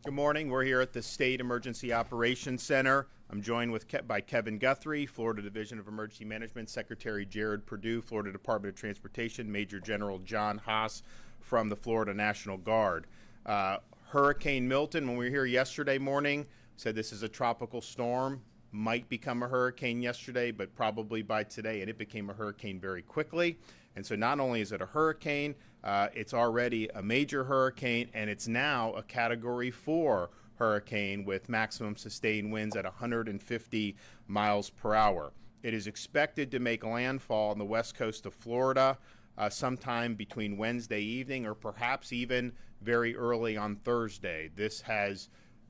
Good morning. We're here at the State Emergency Operations Center. I'm joined by Kevin Guthrie, Florida Division of Emergency Management, Secretary Jared Perdue, Florida Department of Transportation, Major General John Haas from the Florida National Guard. Hurricane Milton, when we were here yesterday morning, said this is a tropical storm. Might become a hurricane yesterday, but probably by today, and it became a hurricane very quickly. And so not only is it a hurricane, it's already a major hurricane, and it's now a Category 4 hurricane with maximum sustained winds at 150 miles per hour. It is expected to make landfall on the west coast of Florida sometime between Wednesday evening or perhaps even very early on Thursday. This has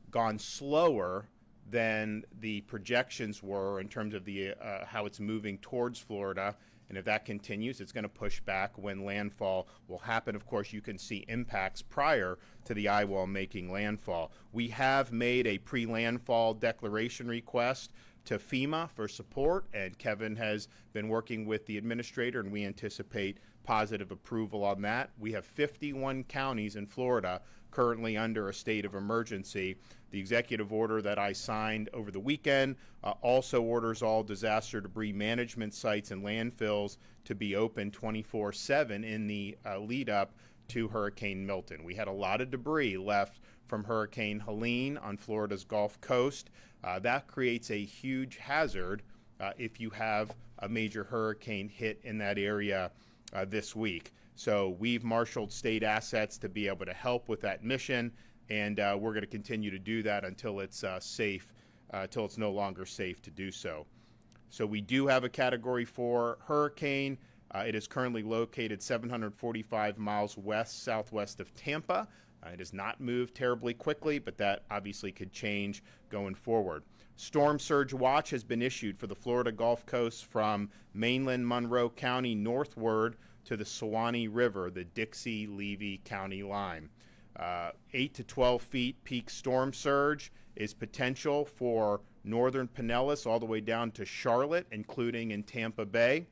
gone slower than the projections were in terms of the how it's moving towards Florida. And if that continues, it's going to push back when landfall will happen. Of course, you can see impacts prior to the eye wall making landfall. We have made a pre-landfall declaration request to FEMA for support, and Kevin has been working with the administrator, and we anticipate positive approval on that. We have 51 counties in Florida currently under a state of emergency. The executive order that I signed over the weekend also orders all disaster debris management sites and landfills to be open 24/7 in the lead up to Hurricane Milton. We had a lot of debris left from Hurricane Helene on Florida's Gulf Coast. That creates a huge hazard if you have a major hurricane hit in that area this week. So we've marshaled state assets to be able to help with that mission, and we're going to continue to do that until it's safe, until it's no longer safe to do so. So we do have a Category 4 hurricane. It is currently located 745 miles southwest of Tampa. It has not moved terribly quickly, but that obviously could change going forward. Storm surge watch has been issued for the Florida Gulf Coast from mainland Monroe County northward to the Suwannee River, the Dixie-Levy County line. 8 to 12 feet peak storm surge is potential for northern Pinellas all the way down to Charlotte, including in Tampa Bay.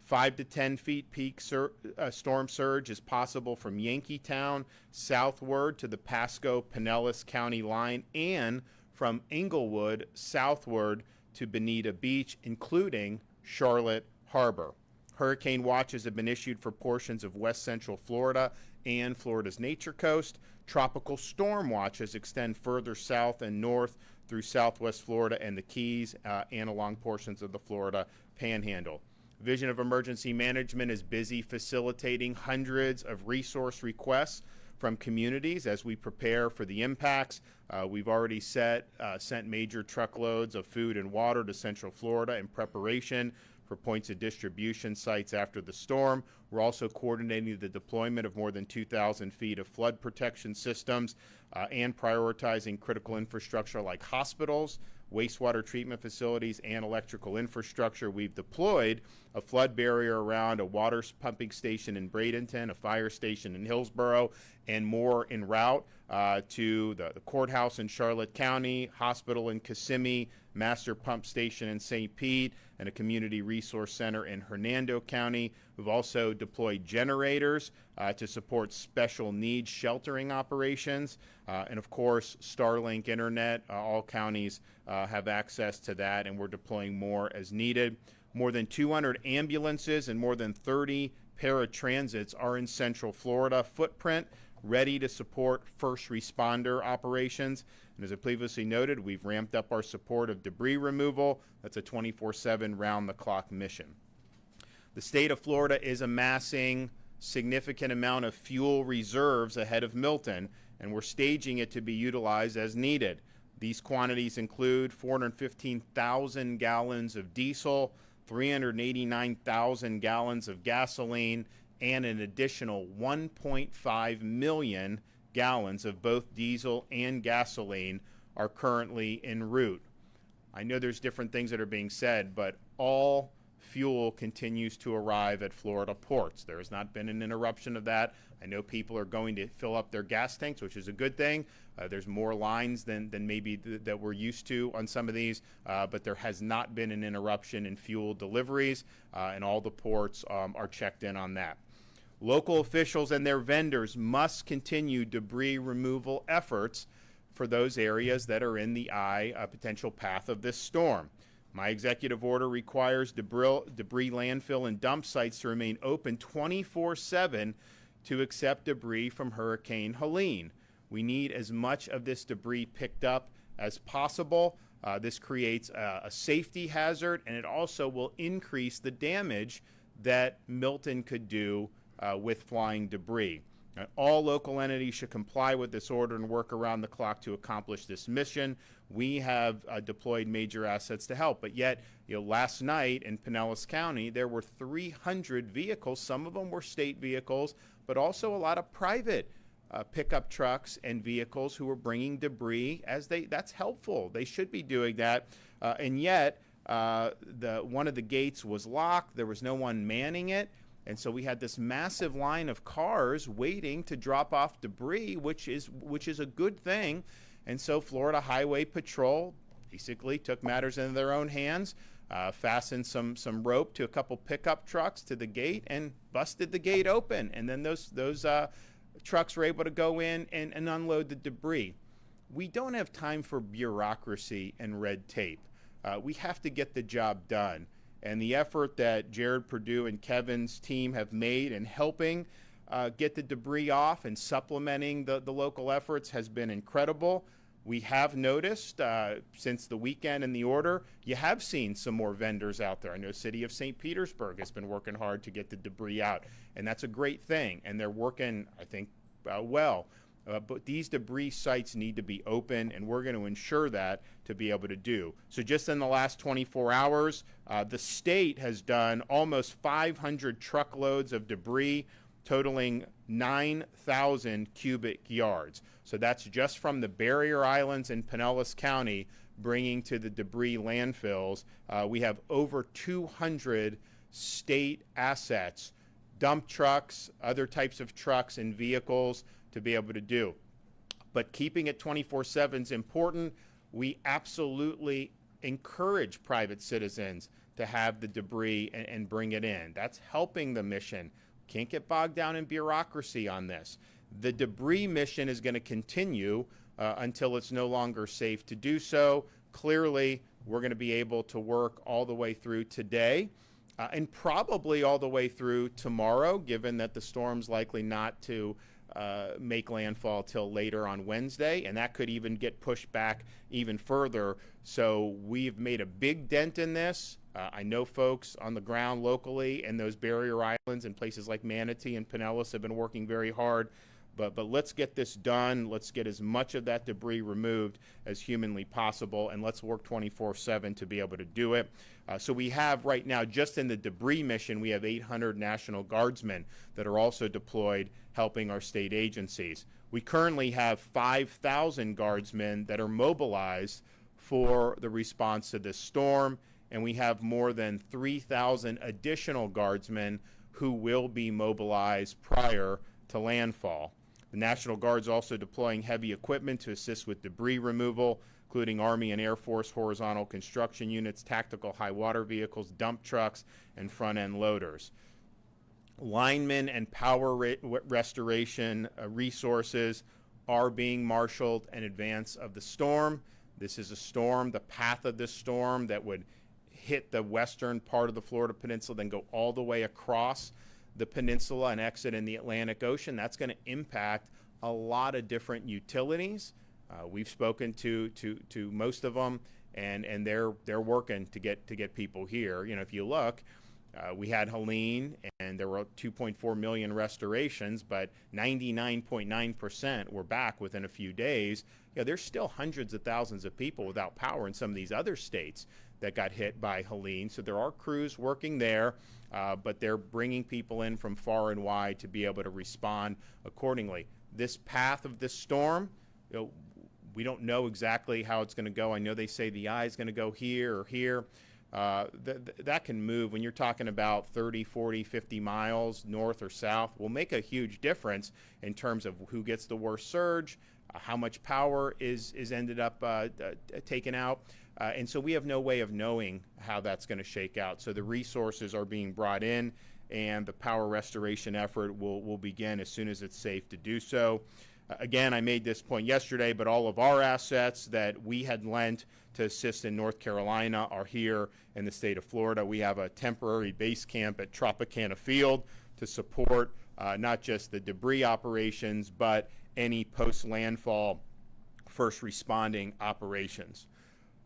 5 to 10 feet peak storm surge is possible from Yankeetown southward to the Pasco-Pinellas County line and from Englewood southward to Bonita Beach, including Charlotte Harbor. Hurricane watches have been issued for portions of west central Florida and Florida's Nature Coast. Tropical storm watches extend further south and north through southwest Florida and the Keys and along portions of the Florida Panhandle. Division of Emergency Management is busy facilitating hundreds of resource requests from communities as we prepare for the impacts. We've already sent major truckloads of food and water to Central Florida in preparation for points of distribution sites after the storm. We're also coordinating the deployment of more than 2,000 feet of flood protection systems and prioritizing critical infrastructure like hospitals, wastewater treatment facilities, and electrical infrastructure. We've deployed a flood barrier around a water pumping station in Bradenton, a fire station in Hillsborough, and more en route to the courthouse in Charlotte County, hospital in Kissimmee, master pump station in St. Pete, and a community resource center in Hernando County. We've also deployed generators to support special needs sheltering operations. And of course, Starlink Internet. All counties have access to that, and we're deploying more as needed. More than 200 ambulances and more than 30 paratransits are in Central Florida footprint, ready to support first responder operations. And as I previously noted, we've ramped up our support of debris removal. That's a 24/7 round-the-clock mission. The state of Florida is amassing significant amount of fuel reserves ahead of Milton, and we're staging it to be utilized as needed. These quantities include 415,000 gallons of diesel, 389,000 gallons of gasoline, and an additional 1.5 million gallons of both diesel and gasoline are currently en route. I know there's different things that are being said, but all fuel continues to arrive at Florida ports. There has not been an interruption of that. I know people are going to fill up their gas tanks, which is a good thing. There's more lines than maybe that we're used to on some of these, but there has not been an interruption in fuel deliveries, and all the ports are checked in on that. Local officials and their vendors must continue debris removal efforts for those areas that are in the potential path of this storm. My executive order requires debris landfill and dump sites to remain open 24/7 to accept debris from Hurricane Helene. We need as much of this debris picked up as possible. This creates a safety hazard, and it also will increase the damage that Milton could do with flying debris. All local entities should comply with this order and work around the clock to accomplish this mission. We have deployed major assets to help, but yet, last night in Pinellas County, there were 300 vehicles. Some of them were state vehicles, but also a lot of private pickup trucks and vehicles who were bringing debris. That's helpful. They should be doing that, and yet one of the gates was locked. There was no one manning it. And so we had this massive line of cars waiting to drop off debris, which is a good thing. And so Florida Highway Patrol basically took matters into their own hands, fastened some rope to a couple pickup trucks to the gate and busted the gate open. And then those trucks were able to go in and unload the debris. We don't have time for bureaucracy and red tape. We have to get the job done. And the effort that Jared Perdue and Kevin's team have made in helping get the debris off and supplementing the local efforts has been incredible. We have noticed since the weekend and the order, you have seen some more vendors out there. I know City of St. Petersburg has been working hard to get the debris out, and that's a great thing. And they're working, I think, well. But these debris sites need to be open, and we're going to ensure that to be able to do. So just in the last 24 hours, the state has done almost 500 truckloads of debris, totaling 9,000 cubic yards. So that's just from the barrier islands in Pinellas County, bringing to the debris landfills. We have over 200 state assets, dump trucks, other types of trucks and vehicles to be able to do. But keeping it 24/7 is important. We absolutely encourage private citizens to have the debris and bring it in. That's helping the mission. Can't get bogged down in bureaucracy on this. The debris mission is going to continue until it's no longer safe to do so. Clearly, we're going to be able to work all the way through today and probably all the way through tomorrow, given that the storm's likely not to make landfall till later on Wednesday, and that could even get pushed back even further. So we've made a big dent in this. I know folks on the ground locally in those barrier islands and places like Manatee and Pinellas have been working very hard. But let's get this done. Let's get as much of that debris removed as humanly possible, and let's work 24/7 to be able to do it. So we have right now, just in the debris mission, we have 800 National Guardsmen that are also deployed helping our state agencies. We currently have 5,000 Guardsmen that are mobilized for the response to this storm, and we have more than 3,000 additional Guardsmen who will be mobilized prior to landfall. The National Guard's also deploying heavy equipment to assist with debris removal, including Army and Air Force horizontal construction units, tactical high water vehicles, dump trucks, and front-end loaders. Linemen and power restoration resources are being marshaled in advance of the storm. This is a storm, the path of this storm that would hit the western part of the Florida Peninsula, then go all the way across the peninsula and exit in the Atlantic Ocean. That's going to impact a lot of different utilities. We've spoken to most of them, and they're working to get people here. If you look, we had Helene, and there were 2.4 million restorations, but 99.9% were back within a few days. There's still hundreds of thousands of people without power in some of these other states that got hit by Helene. So there are crews working there, but they're bringing people in from far and wide to be able to respond accordingly. This path of this storm, we don't know exactly how it's going to go. I know they say the eye is going to go here or here. That can move. When you're talking about 30, 40, 50 miles north or south, will make a huge difference in terms of who gets the worst surge, how much power is ended up taken out. And so we have no way of knowing how that's going to shake out. So the resources are being brought in, and the power restoration effort will begin as soon as it's safe to do so. Again, I made this point yesterday, but all of our assets that we had lent to assist in North Carolina are here in the state of Florida. We have a temporary base camp at Tropicana Field to support not just the debris operations, but any post-landfall first responding operations.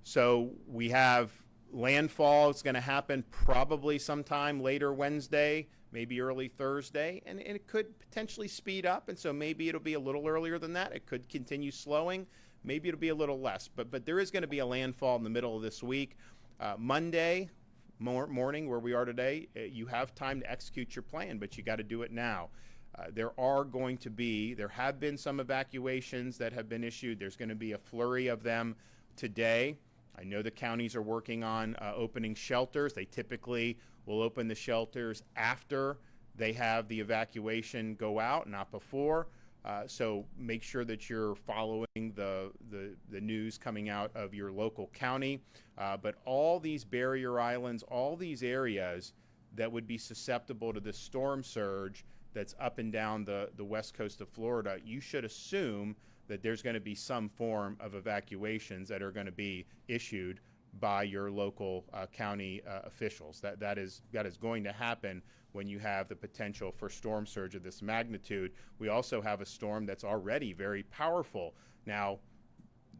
So we have landfall. It's going to happen probably sometime later Wednesday, maybe early Thursday, and it could potentially speed up, and so maybe it'll be a little earlier than that. It could continue slowing. Maybe it'll be a little less, but there is going to be a landfall in the middle of this week. Monday morning, where we are today, you have time to execute your plan, but you got to do it now. There have been some evacuations that have been issued. There's going to be a flurry of them today. I know the counties are working on opening shelters. They typically will open the shelters after they have the evacuation go out, not before. So make sure that you're following the news coming out of your local county. But all these barrier islands, all these areas that would be susceptible to this storm surge that's up and down the west coast of Florida, you should assume that there's going to be some form of evacuations that are going to be issued by your local county officials. That is going to happen when you have the potential for storm surge of this magnitude. We also have a storm that's already very powerful. Now,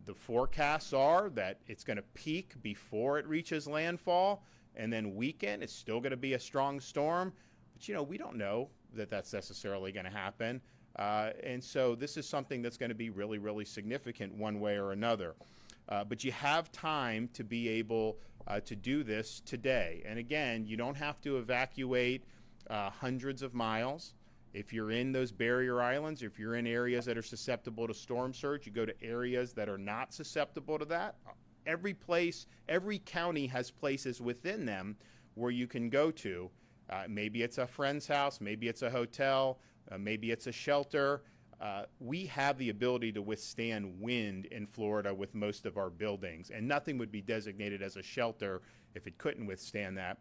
the forecasts are that it's going to peak before it reaches landfall, and then weaken. It's still going to be a strong storm, but we don't know that that's necessarily going to happen. And so this is something that's going to be really, really significant one way or another. But you have time to be able to do this today. And again, you don't have to evacuate hundreds of miles. If you're in those barrier islands, if you're in areas that are susceptible to storm surge, you go to areas that are not susceptible to that. Every county has places within them where you can go to. Maybe it's a friend's house, maybe it's a hotel, maybe it's a shelter. We have the ability to withstand wind in Florida with most of our buildings, and nothing would be designated as a shelter if it couldn't withstand that.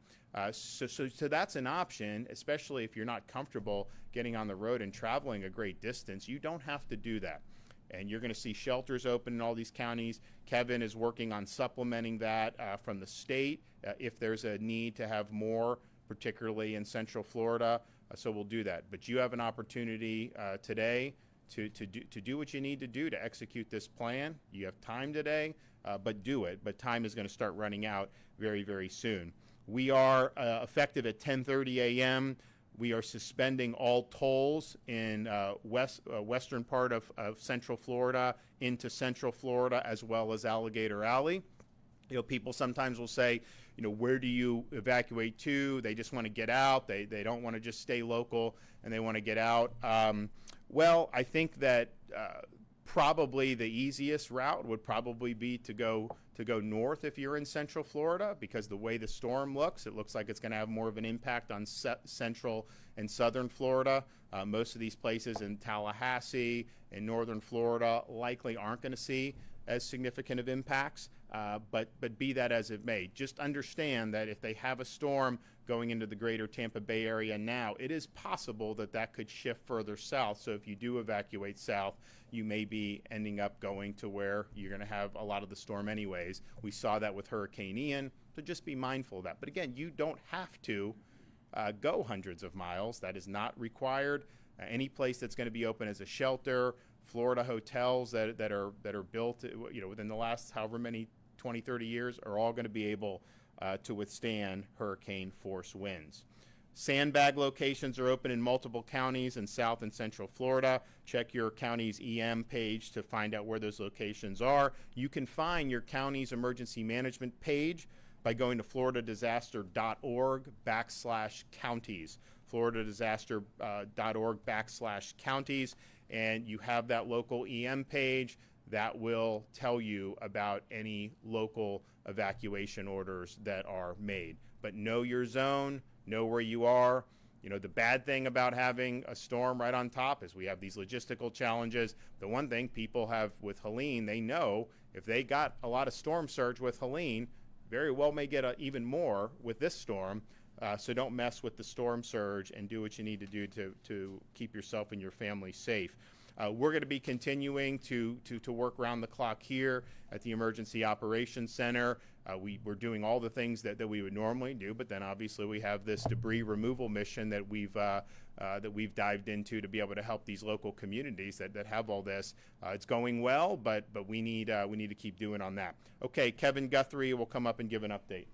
So that's an option, especially if you're not comfortable getting on the road and traveling a great distance. You don't have to do that. And you're going to see shelters open in all these counties. Kevin is working on supplementing that from the state if there's a need to have more, particularly in Central Florida. So we'll do that. But you have an opportunity today to do what you need to do to execute this plan. You have time today, but do it. But time is going to start running out very, very soon. We are effective at 10:30 a.m. We are suspending all tolls in western part of Central Florida into Central Florida, as well as Alligator Alley. People sometimes will say, where do you evacuate to? They just want to get out. They don't want to just stay local, and they want to get out. Well, I think that probably the easiest route would probably be to go north if you're in Central Florida, because the way the storm looks, it looks like it's going to have more of an impact on Central and Southern Florida. Most of these places in Tallahassee and Northern Florida likely aren't going to see as significant of impacts, but be that as it may, just understand that if they have a storm going into the greater Tampa Bay area now, it is possible that could shift further south. So if you do evacuate south, you may be ending up going to where you're going to have a lot of the storm anyways. We saw that with Hurricane Ian, so just be mindful of that. But again, you don't have to go hundreds of miles. That is not required. Any place that's going to be open as a shelter, Florida hotels that are built within the last however many 20, 30 years are all going to be able to withstand hurricane force winds. Sandbag locations are open in multiple counties in South and Central Florida. Check your county's EM page to find out where those locations are. You can find your county's emergency management page by going to floridadisaster.org/counties, floridadisaster.org/counties, and you have that local EM page that will tell you about any local evacuation orders that are made. But know your zone, know where you are. The bad thing about having a storm right on top is we have these logistical challenges. The one thing people have with Helene, they know if they got a lot of storm surge with Helene, very well may get even more with this storm. So don't mess with the storm surge and do what you need to do to keep yourself and your family safe. We're going to be continuing to work around the clock here at the Emergency Operations Center. We're doing all the things that we would normally do, but then obviously we have this debris removal mission that we've dived into to be able to help these local communities that have all this. It's going well, but we need to keep doing on that. Okay, Kevin Guthrie will come up and give an update.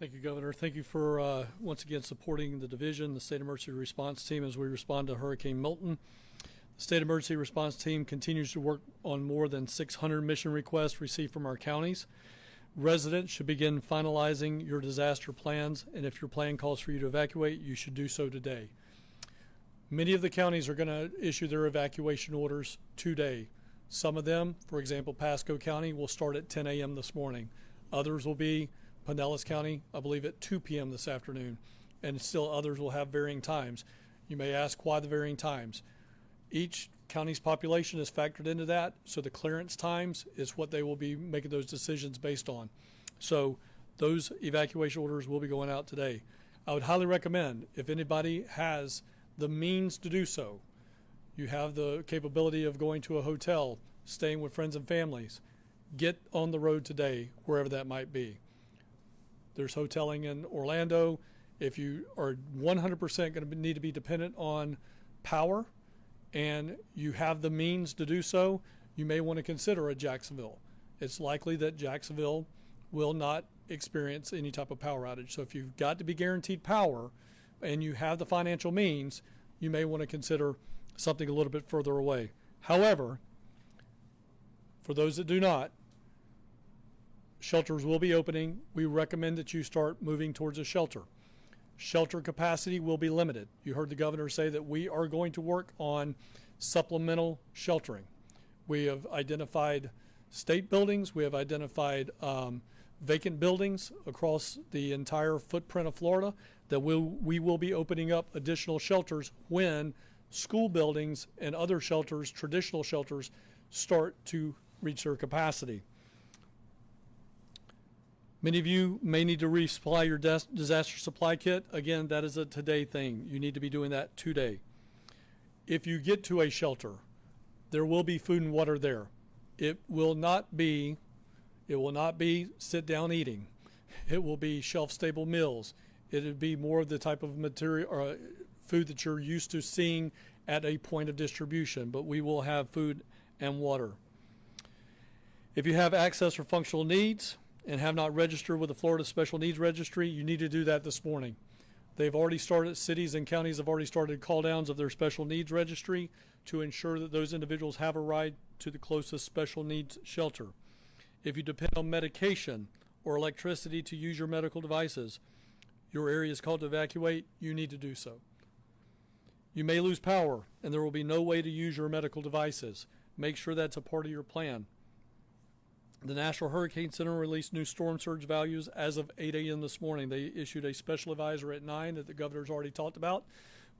Thank you, Governor. Thank you for once again supporting the division, the State Emergency Response Team, as we respond to Hurricane Milton. The State Emergency Response Team continues to work on more than 600 mission requests received from our counties. Residents should begin finalizing your disaster plans, and if your plan calls for you to evacuate, you should do so today. Many of the counties are going to issue their evacuation orders today. Some of them, for example, Pasco County, will start at 10 a.m. this morning. Others will be Pinellas County, I believe, at 2 p.m. this afternoon, and still others will have varying times. You may ask why the varying times. Each county's population is factored into that, so the clearance times is what they will be making those decisions based on. So those evacuation orders will be going out today. I would highly recommend, if anybody has the means to do so, you have the capability of going to a hotel, staying with friends and families, get on the road today, wherever that might be. There's hoteling in Orlando. If you are 100% going to need to be dependent on power and you have the means to do so, you may want to consider a Jacksonville. It's likely that Jacksonville will not experience any type of power outage. So if you've got to be guaranteed power and you have the financial means, you may want to consider something a little bit further away. However, for those that do not, shelters will be opening. We recommend that you start moving towards a shelter. Shelter capacity will be limited. You heard the governor say that we are going to work on supplemental sheltering. We have identified state buildings. We have identified vacant buildings across the entire footprint of Florida that we will be opening up additional shelters when school buildings and other shelters, traditional shelters, start to reach their capacity. Many of you may need to resupply your disaster supply kit. Again, that is a today thing. You need to be doing that today. If you get to a shelter, there will be food and water there. It will not be sit down eating. It will be shelf stable meals. It would be more of the type of material or food that you're used to seeing at a point of distribution, but we will have food and water. If you have access or functional needs and have not registered with the Florida Special Needs Registry, you need to do that this morning. They've already started, cities and counties have already started call downs of their special needs registry to ensure that those individuals have a ride to the closest special needs shelter. If you depend on medication or electricity to use your medical devices, your area is called to evacuate, you need to do so. You may lose power and there will be no way to use your medical devices. Make sure that's a part of your plan. The National Hurricane Center released new storm surge values as of 8 a.m. this morning. They issued a special advisory at 9 that the governor's already talked about,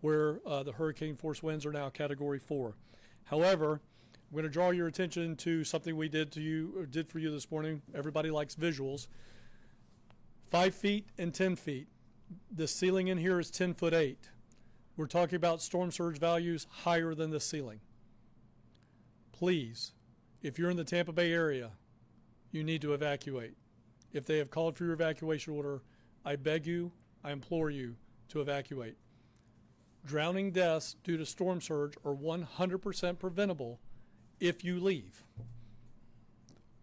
where the hurricane force winds are now Category 4. However, I'm going to draw your attention to something we did for you this morning. Everybody likes visuals. 5 feet and 10 feet. The ceiling in here is 10'8". We're talking about storm surge values higher than the ceiling. Please, if you're in the Tampa Bay area, you need to evacuate. If they have called for your evacuation order, I beg you, I implore you to evacuate. Drowning deaths due to storm surge are 100% preventable if you leave.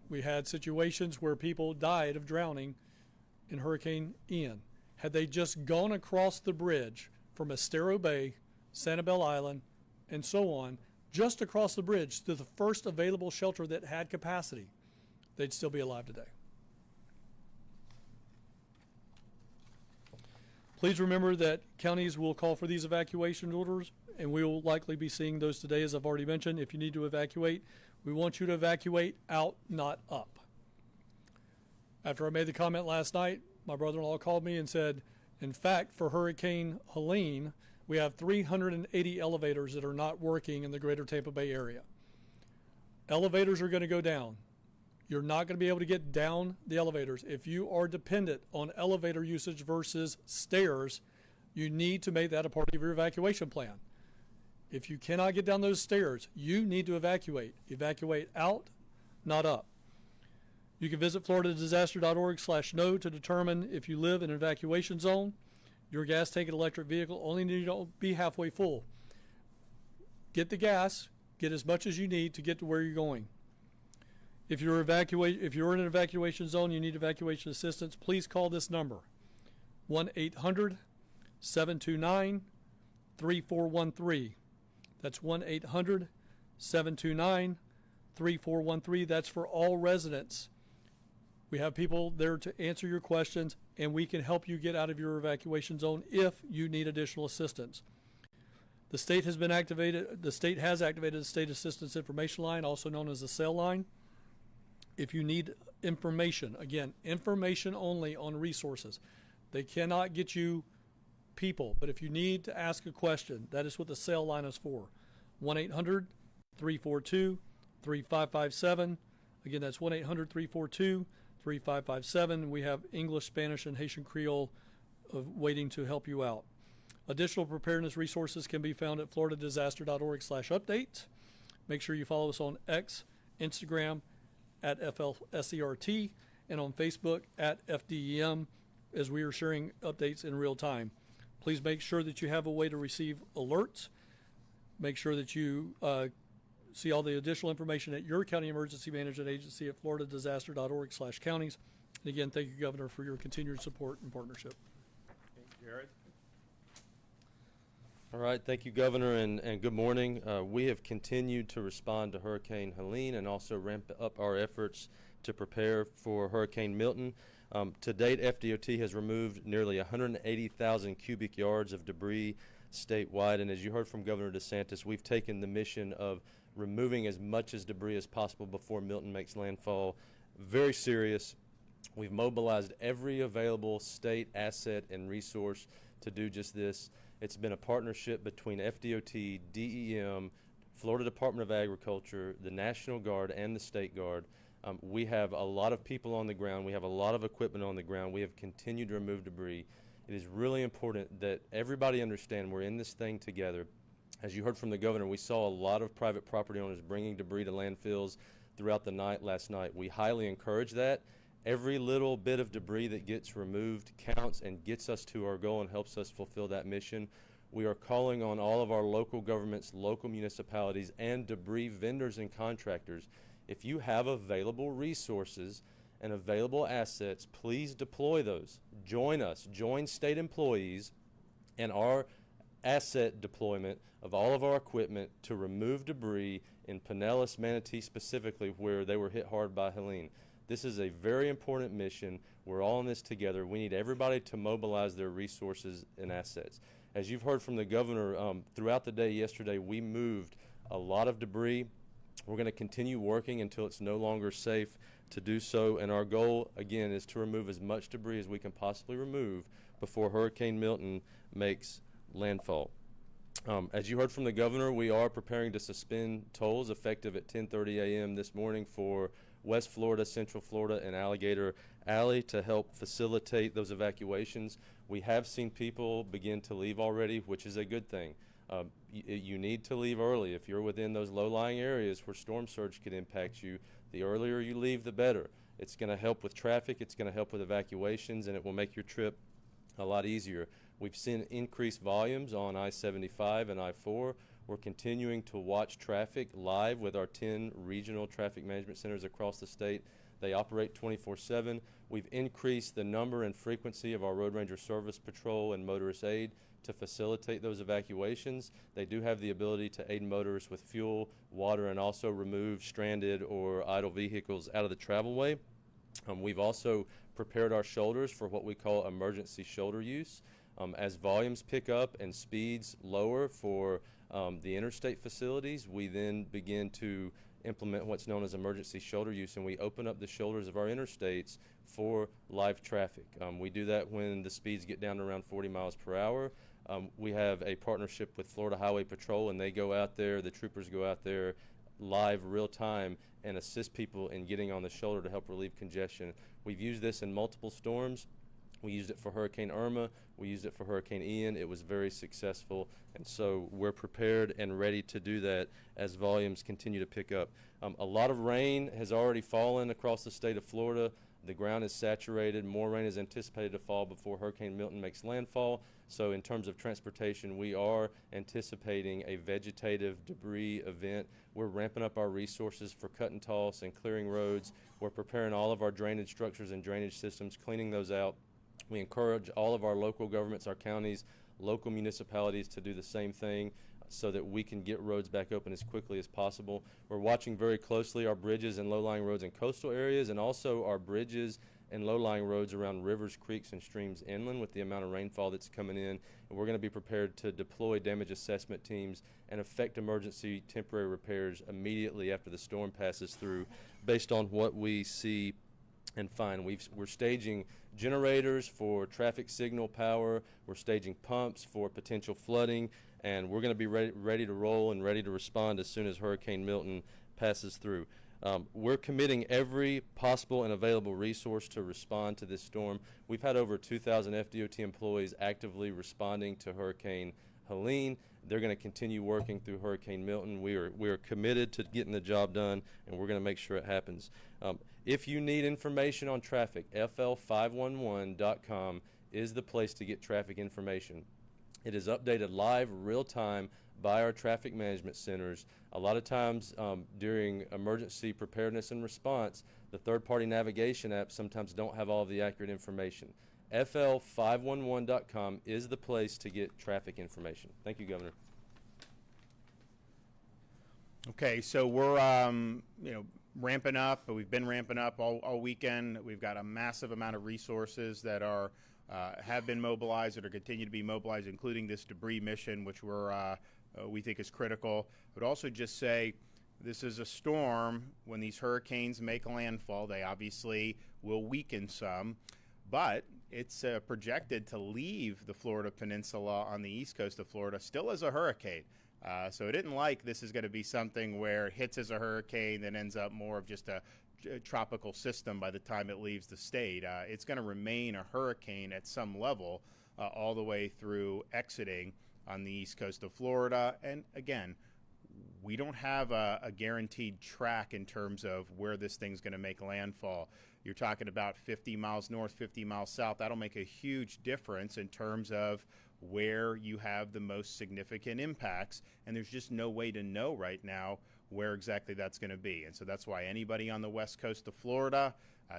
We had situations where people died of drowning in Hurricane Ian. Had they just gone across the bridge from Estero Bay, Sanibel Island, and so on, just across the bridge to the first available shelter that had capacity, they'd still be alive today. Please remember that counties will call for these evacuation orders, and we will likely be seeing those today, as I've already mentioned. If you need to evacuate, we want you to evacuate out, not up. After I made the comment last night, my brother-in-law called me and said, in fact, for Hurricane Helene, we have 380 elevators that are not working in the greater Tampa Bay area. Elevators are going to go down. You're not going to be able to get down the elevators. If you are dependent on elevator usage versus stairs, you need to make that a part of your evacuation plan. If you cannot get down those stairs, you need to evacuate. Evacuate out, not up. You can visit floridadisaster.org/no to determine if you live in an evacuation zone. Your gas tank and electric vehicle only need to be halfway full. Get the gas, get as much as you need to get to where you're going. If you're in an evacuation zone, you need evacuation assistance, please call this number, 1-800-729-3413. That's 1-800-729-3413. That's for all residents. We have people there to answer your questions, and we can help you get out of your evacuation zone if you need additional assistance. The state has activated the State Assistance Information Line, also known as the SAIL line. If you need information, again, information only on resources. They cannot get you people, but if you need to ask a question, that is what the SAIL line is for. 1-800-342-3557. Again, that's 1-800-342-3557. We have English, Spanish, and Haitian Creole waiting to help you out. Additional preparedness resources can be found at floridadisaster.org/update. Make sure you follow us on X, Instagram at FLSERT, and on Facebook at FDEM, as we are sharing updates in real time. Please make sure that you have a way to receive alerts. Make sure that you see all the additional information at your county emergency management agency at floridadisaster.org/counties. And again, thank you, Governor, for your continued support and partnership. Okay, Jared? All right, thank you, Governor, and good morning. We have continued to respond to Hurricane Helene and also ramp up our efforts to prepare for Hurricane Milton. To date, FDOT has removed nearly 180,000 cubic yards of debris statewide, and as you heard from Governor DeSantis, we've taken the mission of removing as much as debris as possible before Milton makes landfall very serious. We've mobilized every available state asset and resource to do just this. It's been a partnership between FDOT, DEM, Florida Department of Agriculture, the National Guard, and the State Guard. We have a lot of people on the ground. We have a lot of equipment on the ground. We have continued to remove debris. It is really important that everybody understand we're in this thing together. As you heard from the governor, we saw a lot of private property owners bringing debris to landfills throughout the night last night. We highly encourage that. Every little bit of debris that gets removed counts and gets us to our goal and helps us fulfill that mission. We are calling on all of our local governments, local municipalities, and debris vendors and contractors. If you have available resources and available assets, please deploy those. Join us, join state employees and our asset deployment of all of our equipment to remove debris in Pinellas, Manatee specifically, where they were hit hard by Helene. This is a very important mission. We're all in this together. We need everybody to mobilize their resources and assets. As you've heard from the governor, throughout the day yesterday, we moved a lot of debris. We're going to continue working until it's no longer safe to do so. And our goal, again, is to remove as much debris as we can possibly remove before Hurricane Milton makes landfall. As you heard from the governor, we are preparing to suspend tolls effective at 10:30 a.m. this morning for West Florida, Central Florida, and Alligator Alley to help facilitate those evacuations. We have seen people begin to leave already, which is a good thing. You need to leave early. If you're within those low-lying areas where storm surge could impact you, the earlier you leave, the better. It's going to help with traffic, it's going to help with evacuations, and it will make your trip a lot easier. We've seen increased volumes on I-75 and I-4. We're continuing to watch traffic live with our 10 regional traffic management centers across the state. They operate 24/7. We've increased the number and frequency of our Road Ranger Service Patrol and Motorist Aid to facilitate those evacuations. They do have the ability to aid motorists with fuel, water, and also remove stranded or idle vehicles out of the travelway. We've also prepared our shoulders for what we call emergency shoulder use. As volumes pick up and speeds lower for the interstate facilities, we then begin to implement what's known as emergency shoulder use, and we open up the shoulders of our interstates for live traffic. We do that when the speeds get down to around 40 miles per hour. We have a partnership with Florida Highway Patrol, and they go out there, the troopers go out there live real time and assist people in getting on the shoulder to help relieve congestion. We've used this in multiple storms. We used it for Hurricane Irma. We used it for Hurricane Ian. It was very successful, and so we're prepared and ready to do that as volumes continue to pick up. A lot of rain has already fallen across the state of Florida. The ground is saturated. More rain is anticipated to fall before Hurricane Milton makes landfall. So in terms of transportation, we are anticipating a vegetative debris event. We're ramping up our resources for cut and toss and clearing roads. We're preparing all of our drainage structures and drainage systems, cleaning those out. We encourage all of our local governments, our counties, local municipalities to do the same thing so that we can get roads back open as quickly as possible. We're watching very closely our bridges and low-lying roads in coastal areas, and also our bridges and low-lying roads around rivers, creeks, and streams inland with the amount of rainfall that's coming in. And we're going to be prepared to deploy damage assessment teams and effect emergency temporary repairs immediately after the storm passes through based on what we see and find. We're staging generators for traffic signal power. We're staging pumps for potential flooding, and we're going to be ready to roll and ready to respond as soon as Hurricane Milton passes through. We're committing every possible and available resource to respond to this storm. We've had over 2,000 FDOT employees actively responding to Hurricane Helene. They're going to continue working through Hurricane Milton. We are committed to getting the job done, and we're going to make sure it happens. If you need information on traffic, fl511.com is the place to get traffic information. It is updated live, real time, by our traffic management centers. A lot of times during emergency preparedness and response, the third-party navigation apps sometimes don't have all of the accurate information. fl511.com is the place to get traffic information. Thank you, Governor. Okay, so we're ramping up. We've been ramping up all weekend. We've got a massive amount of resources that are have been mobilized or continue to be mobilized, including this debris mission, which we think is critical. I would also just say this is a storm. When these hurricanes make landfall, they obviously will weaken some, but it's projected to leave the Florida Peninsula on the east coast of Florida still as a hurricane. So it isn't like this is going to be something where it hits as a hurricane, then ends up more of just a tropical system by the time it leaves the state. It's going to remain a hurricane at some level all the way through exiting on the east coast of Florida. And again, we don't have a guaranteed track in terms of where this thing's going to make landfall. You're talking about 50 miles north, 50 miles south. That'll make a huge difference in terms of where you have the most significant impacts, and there's just no way to know right now where exactly that's going to be. And so that's why anybody on the west coast of Florida,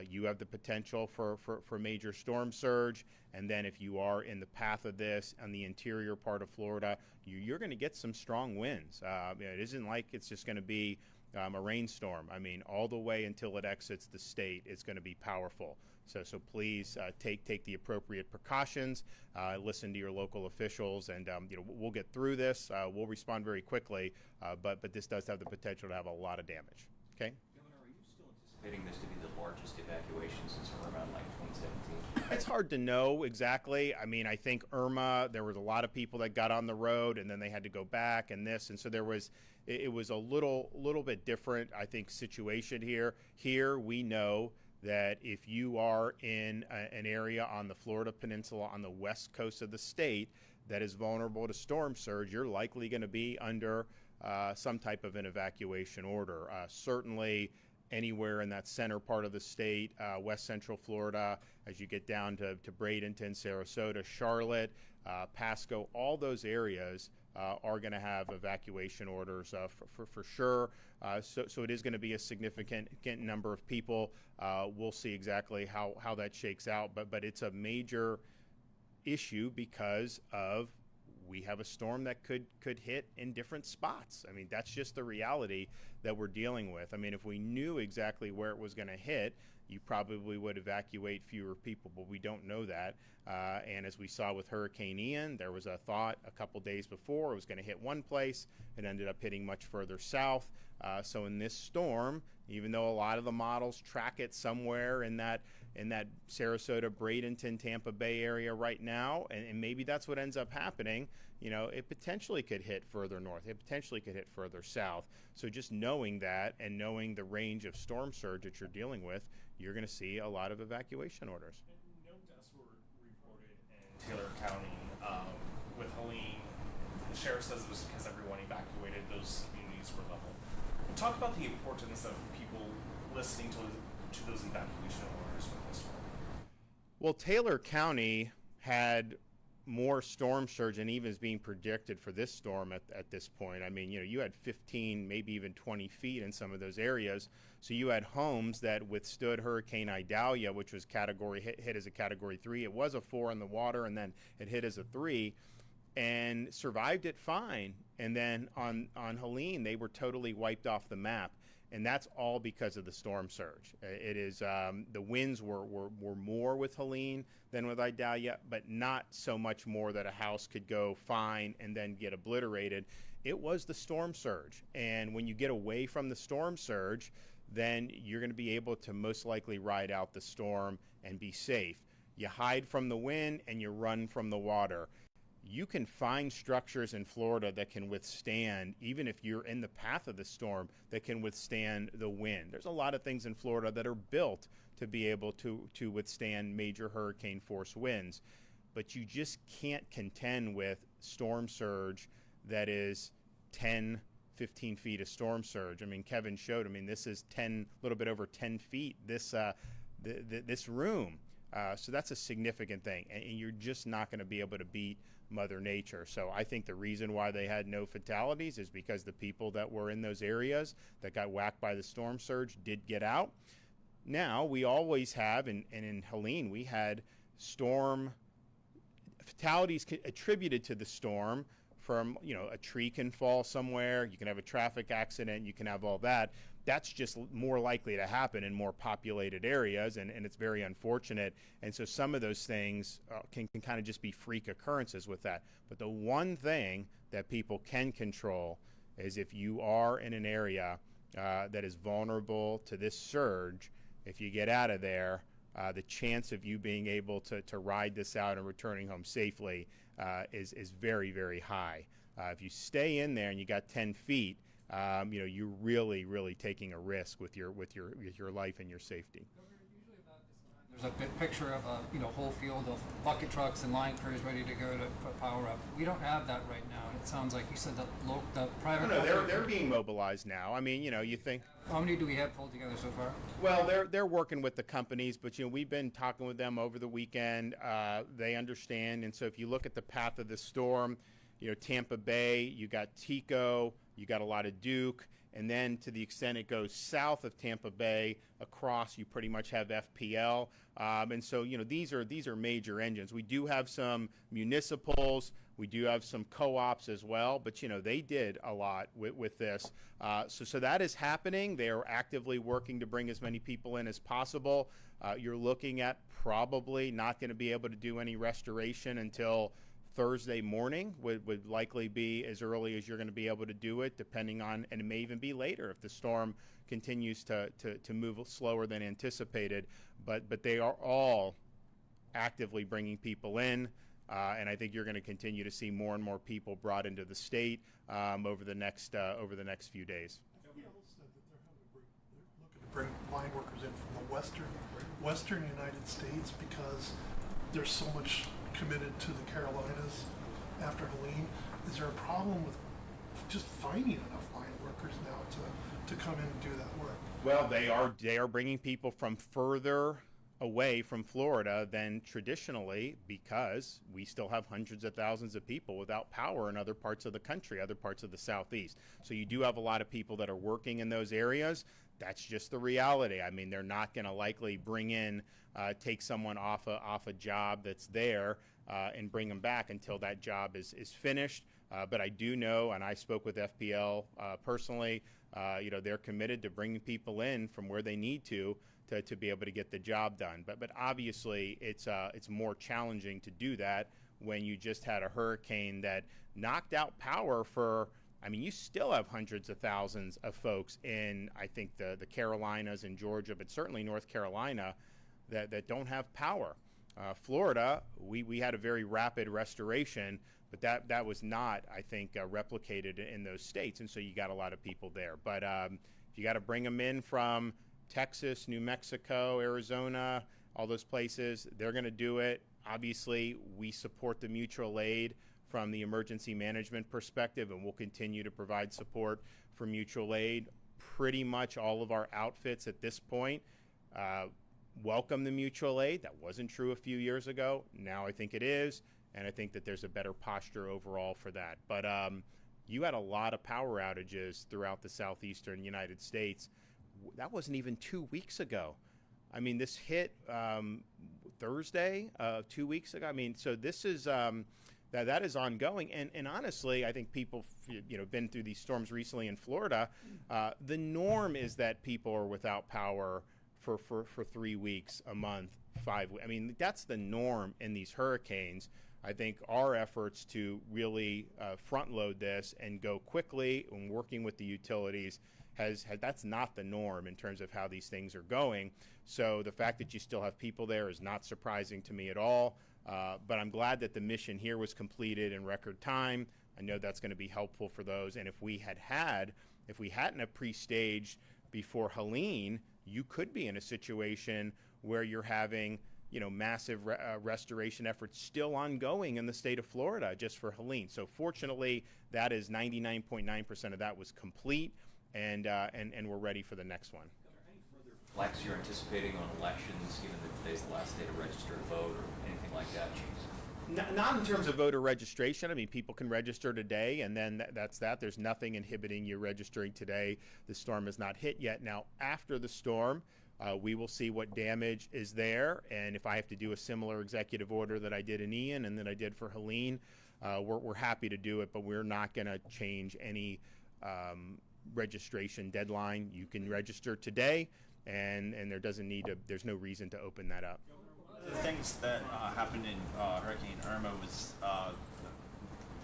you have the potential for major storm surge. And then if you are in the path of this on the interior part of Florida, you're going to get some strong winds. It isn't like it's just going to be a rainstorm. I mean, all the way until it exits the state, it's going to be powerful. So please take the appropriate precautions, listen to your local officials, and we'll get through this. We'll respond very quickly, but this does have the potential to have a lot of damage. Okay. Governor, are you still anticipating this to be the largest evacuation since around 2017? It's hard to know exactly. I mean, I think Irma, there was a lot of people that got on the road and then they had to go back and this, and so it was a little bit different, I think, situation here. Here we know that if you are in an area on the Florida Peninsula on the west coast of the state that is vulnerable to storm surge, you're likely going to be under some type of an evacuation order. Certainly anywhere in that center part of the state, west central Florida, as you get down to Bradenton, Sarasota, Charlotte, Pasco, all those areas are going to have evacuation orders for sure. So it is going to be a significant number of people. We'll see exactly how that shakes out, but it's a major issue because of we have a storm that could hit in different spots. I mean, that's just the reality that we're dealing with. I mean, if we knew exactly where it was going to hit, you probably would evacuate fewer people, but we don't know that. And as we saw with Hurricane Ian, there was a thought a couple days before it was going to hit one place. It ended up hitting much further south. So in this storm, even though a lot of the models track it somewhere in that Sarasota, Bradenton, Tampa Bay area right now, and maybe that's what ends up happening, it potentially could hit further north. It potentially could hit further south. So just knowing that and knowing the range of storm surge that you're dealing with, you're going to see a lot of evacuation orders. And no deaths were Taylor County with Helene. The sheriff says it was because everyone evacuated, those communities were level. Talk about the importance of people listening to those evacuation orders with this one. Well, Taylor County had more storm surge than even is being predicted for this storm at this point. I mean, you had 15, maybe even 20 feet in some of those areas. So you had homes that withstood Hurricane Idalia, which was hit as a Category 3. It was a 4 in the water, and then it hit as a 3, and survived it fine. And then on Helene, they were totally wiped off the map. And that's all because of the storm surge. It is the winds were more with Helene than with Idalia, but not so much more that a house could go fine and then get obliterated. It was the storm surge. And when you get away from the storm surge, then you're going to be able to most likely ride out the storm and be safe. You hide from the wind and you run from the water. You can find structures in Florida that can withstand, even if you're in the path of the storm, that can withstand the wind. There's a lot of things in Florida that are built to be able to withstand major hurricane force winds. But you just can't contend with storm surge that is 10, 15 feet of storm surge. I mean, Kevin showed, this is a little bit over 10 feet, this room. So that's a significant thing, and you're just not going to be able to beat Mother Nature. So I think the reason why they had no fatalities is because the people that were in those areas that got whacked by the storm surge did get out. Now, we always have, and in Helene, we had storm fatalities attributed to the storm from, a tree can fall somewhere, you can have a traffic accident, you can have all that. That's just more likely to happen in more populated areas, and it's very unfortunate. And so some of those things can kind of just be freak occurrences with that. But the one thing that people can control is if you are in an area that is vulnerable to this surge, if you get out of there, the chance of you being able to ride this out and returning home safely is very, very high. If you stay in there and you got 10 feet, you're really, really taking a risk with your life and your safety. Usually about this time, there's a picture of a whole field of bucket trucks and line crews ready to go to put power up. We don't have that right now. It sounds like you said the private. No, they're being mobilized now. I mean, you think. How many do we have pulled together so far? Well, they're working with the companies, but we've been talking with them over the weekend. They understand, and so if you look at the path of the storm, Tampa Bay, you got Tico, you got a lot of Duke, and then to the extent it goes south of Tampa Bay across, you pretty much have FPL. And so, these are major engines. We do have some municipals, we do have some co-ops as well, but they did a lot with this. So that is happening. They are actively working to bring as many people in as possible. You're looking at probably not going to be able to do any restoration until Thursday morning would likely be as early as you're going to be able to do it, depending on, and it may even be later if the storm continues to move slower than anticipated. But they are all actively bringing people in, and I think you're going to continue to see more and more people brought into the state over the next few days. FPL said that they're looking to bring line workers in from the western United States because there's so much committed to the Carolinas after Helene. Is there a problem with just finding enough line workers now to come in and do that work? Well, they are bringing people from further away from Florida than traditionally, because we still have hundreds of thousands of people without power in other parts of the country, other parts of the Southeast. So you do have a lot of people that are working in those areas. That's just the reality. I mean, they're not going to likely bring in, take someone off a job that's there and bring them back until that job is finished. But I do know, and I spoke with FPL personally, they're committed to bringing people in from where they need to be able to get the job done. But obviously, it's more challenging to do that when you just had a hurricane that knocked out power for. I mean, you still have hundreds of thousands of folks in, I think, the Carolinas and Georgia, but certainly North Carolina, that don't have power. Florida, we had a very rapid restoration, but that was not, I think, replicated in those states, and so you got a lot of people there. But if you got to bring them in from Texas, New Mexico, Arizona, all those places, they're going to do it. Obviously, we support the mutual aid from the emergency management perspective, and we'll continue to provide support for mutual aid. Pretty much all of our outfits at this point welcome the mutual aid. That wasn't true a few years ago. Now I think it is, and I think that there's a better posture overall for that. But you had a lot of power outages throughout the southeastern United States. That wasn't even 2 weeks ago. I mean, this hit Thursday, 2 weeks ago. I mean, so this is that is ongoing. And honestly, I think people, been through these storms recently in Florida. The norm is that people are without power for 3 weeks, a month, 5 weeks. I mean, that's the norm in these hurricanes. I think our efforts to really front load this and go quickly and working with the utilities that's not the norm in terms of how these things are going. So the fact that you still have people there is not surprising to me at all. But I'm glad that the mission here was completed in record time. I know that's going to be helpful for those. And if we hadn't have pre-staged before Helene, you could be in a situation where you're having massive restoration efforts still ongoing in the state of Florida just for Helene. So fortunately, that is 99.9% of that was complete, and we're ready for the next one. Flex you're anticipating on elections, given that today's the last day to register to vote or anything like that? Not in terms of voter registration. I mean, people can register today, and then that's that. There's nothing inhibiting you registering today. The storm has not hit yet. Now, after the storm, we will see what damage is there, and if I have to do a similar executive order that I did in Ian and that I did for Helene, we're happy to do it, but we're not going to change any registration deadline. You can register today, and there's no reason to open that up. One of the things that happened in Hurricane Irma was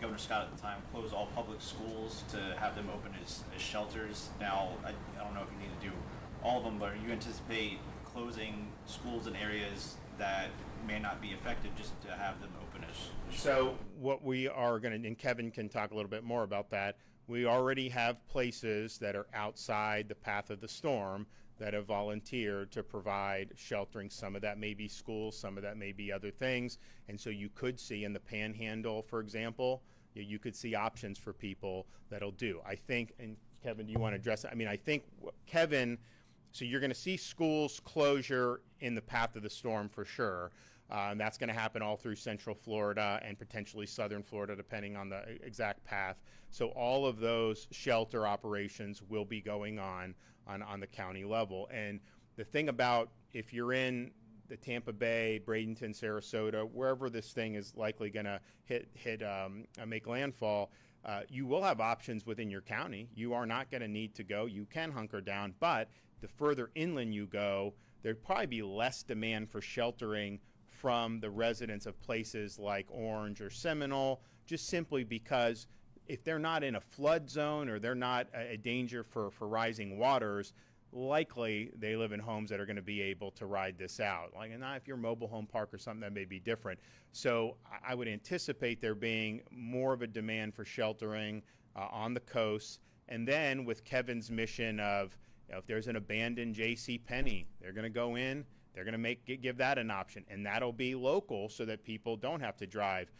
Governor Scott at the time closed all public schools to have them open as shelters. Now, I don't know if you need to do all of them, but you anticipate closing schools in areas that may not be effective just to have them open as shelters? So what we are going to, and Kevin can talk a little bit more about that, we already have places that are outside the path of the storm that have volunteered to provide sheltering. Some of that may be schools, some of that may be other things. And so you could see in the Panhandle, for example, you could see options for people that'll do. I think, and Kevin, do you want to address it? I mean, I think, Kevin, so you're going to see schools closure in the path of the storm for sure. And that's going to happen all through Central Florida and potentially Southern Florida, depending on the exact path. So all of those shelter operations will be going on the county level. And the thing about if you're in the Tampa Bay, Bradenton, Sarasota, wherever this thing is likely going to make landfall, you will have options within your county. You are not going to need to go. You can hunker down, but the further inland you go, there'd probably be less demand for sheltering from the residents of places like Orange or Seminole, just simply because if they're not in a flood zone or they're not a danger for rising waters, likely they live in homes that are going to be able to ride this out. Like, and if you're a mobile home park or something, that may be different. So I would anticipate there being more of a demand for sheltering on the coast. And then with Kevin's mission of, if there's an abandoned J.C. Penney, they're going to go in, they're going to give that an option, and that'll be local so that people don't have to drive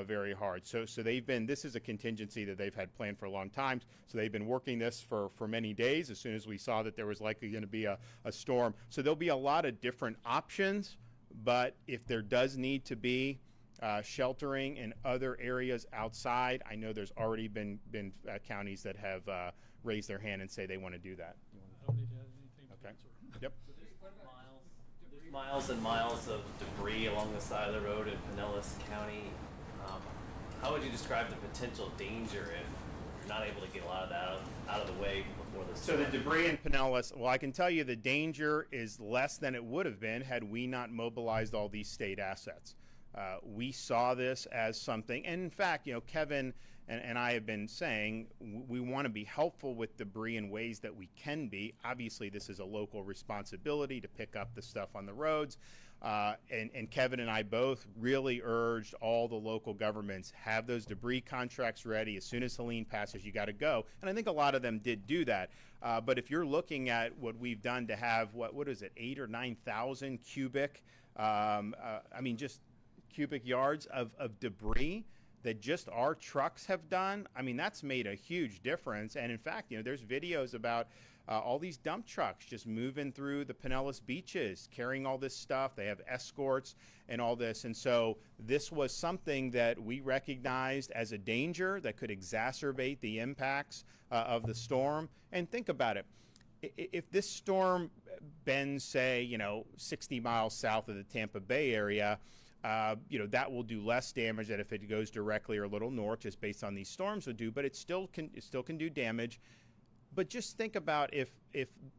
very hard. So this is a contingency that they've had planned for a long time. So they've been working this for many days as soon as we saw that there was likely going to be a storm. So there'll be a lot of different options, but if there does need to be sheltering in other areas outside, I know there's already been counties that have raised their hand and say they want to do that. I don't need to add anything to Okay. answer. Yep. There's miles and miles of debris along the side of the road in Pinellas County. How would you describe the potential danger if you're not able to get a lot of that out of the way before the So storm? the debris in Pinellas, well, I can tell you the danger is less than it would have been had we not mobilized all these state assets. We saw this as something, and in fact, Kevin and I have been saying we want to be helpful with debris in ways that we can be. Obviously, this is a local responsibility to pick up the stuff on the roads. And Kevin and I both really urged all the local governments, have those debris contracts ready. As soon as Helene passes, you got to go. And I think a lot of them did do that. But if you're looking at what we've done to have, what is it, 8,000 or 9,000 cubic, just cubic yards of debris that just our trucks have done. I mean, that's made a huge difference. And in fact, there's videos about all these dump trucks just moving through the Pinellas beaches, carrying all this stuff. They have escorts and all this. And so this was something that we recognized as a danger that could exacerbate the impacts of the storm. And think about it. If this storm bends, say, 60 miles south of the Tampa Bay area, that will do less damage than if it goes directly or a little north, just based on these storms would do. But it still can do damage. But just think about if